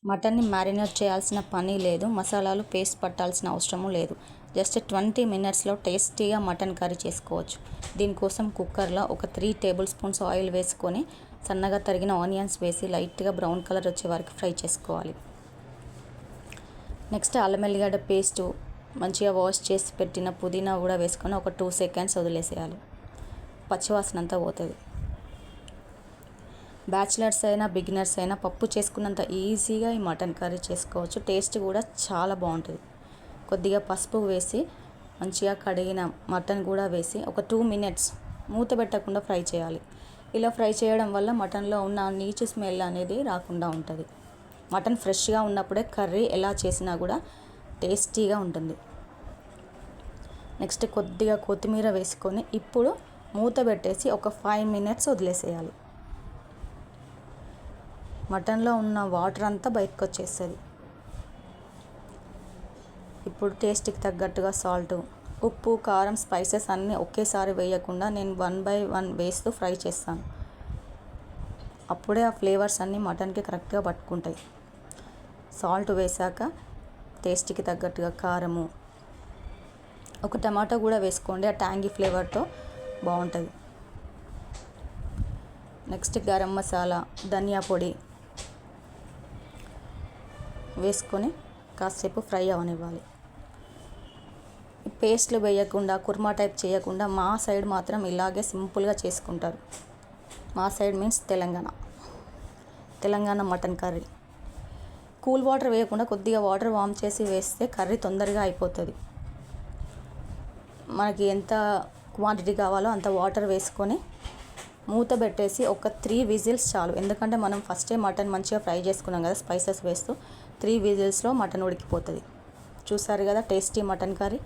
మటన్ని marinate చేయాల్సిన పని లేదు, మసాలాలు పేస్ట్ పట్టాల్సిన అవసరము లేదు. జస్ట్ 20 మినిట్స్లో టేస్టీగా మటన్ కర్రీ చేసుకోవచ్చు. దీనికోసం కుక్కర్లో ఒక 3 టేబుల్ స్పూన్స్ ఆయిల్ వేసుకొని సన్నగా తరిగిన ఆనియన్స్ వేసి లైట్గా బ్రౌన్ కలర్ వచ్చే వరకు ఫ్రై చేసుకోవాలి. నెక్స్ట్ అల్లం ఎల్లిగడ్డ పేస్టు, మంచిగా వాష్ చేసి పెట్టిన పుదీనా కూడా వేసుకొని ఒక 2 సెకండ్స్ వదిలేసేయాలి. పచ్చివాసన అంతా పోతుంది. బ్యాచిలర్స్ అయినా బిగినర్స్ అయినా పప్పు చేసుకున్నంత ఈజీగా ఈ మటన్ కర్రీ చేసుకోవచ్చు. టేస్ట్ కూడా చాలా బాగుంటుంది. కొద్దిగా పసుపు వేసి మంచిగా కడిగిన మటన్ కూడా వేసి ఒక 2 మినిట్స్ మూత పెట్టకుండా ఫ్రై చేయాలి. ఇలా ఫ్రై చేయడం వల్ల మటన్లో ఉన్న నీచు స్మెల్ అనేది రాకుండా ఉంటుంది. మటన్ ఫ్రెష్గా ఉన్నప్పుడే కర్రీ ఎలా చేసినా కూడా టేస్టీగా ఉంటుంది. నెక్స్ట్ కొద్దిగా కొత్తిమీర వేసుకొని ఇప్పుడు మూత పెట్టేసి ఒక 5 మినిట్స్ వదిలేసేయాలి. మటన్లో ఉన్న వాటర్ అంతా బయటకు వచ్చేస్తుంది. ఇప్పుడు టేస్ట్కి తగ్గట్టుగా సాల్ట్, ఉప్పు, కారం, స్పైసెస్ అన్నీ ఒకేసారి వేయకుండా నేను 1 బై 1 వేస్తూ ఫ్రై చేస్తాను. అప్పుడే ఆ ఫ్లేవర్స్ అన్నీ మటన్కి కరెక్ట్గా పట్టుకుంటాయి. సాల్ట్ వేసాక టేస్ట్కి తగ్గట్టుగా కారము, ఒక టమాటో కూడా వేసుకోండి, ఆ ట్యాంగీ ఫ్లేవర్తో బాగుంటుంది. నెక్స్ట్ గరం మసాలా, ధనియా పొడి వేసుకొని కాసేపు ఫ్రై అవనివ్వాలి. పేస్ట్లు వేయకుండా కుర్మా టైప్ చేయకుండా మా సైడ్ మాత్రం ఇలాగే సింపుల్గా చేసుకుంటారు. మా side means Telangana mutton curry. Cool water వేయకుండా కొద్దిగా వాటర్ వామ్ చేసి వేస్తే కర్రీ తొందరగా అయిపోతుంది. మనకి ఎంత క్వాంటిటీ కావాలో అంత వాటర్ వేసుకొని మూత పెట్టేసి ఒక 3 విజిల్స్ చాలు. ఎందుకంటే మనం ఫస్టే మటన్ మంచిగా ఫ్రై చేసుకున్నాం కదా స్పైసెస్ వేస్తూ. 3 విజిల్స్లో మటన్ ఉడికిపోతుంది. చూసారు కదా టేస్టీ మటన్ కర్రీ.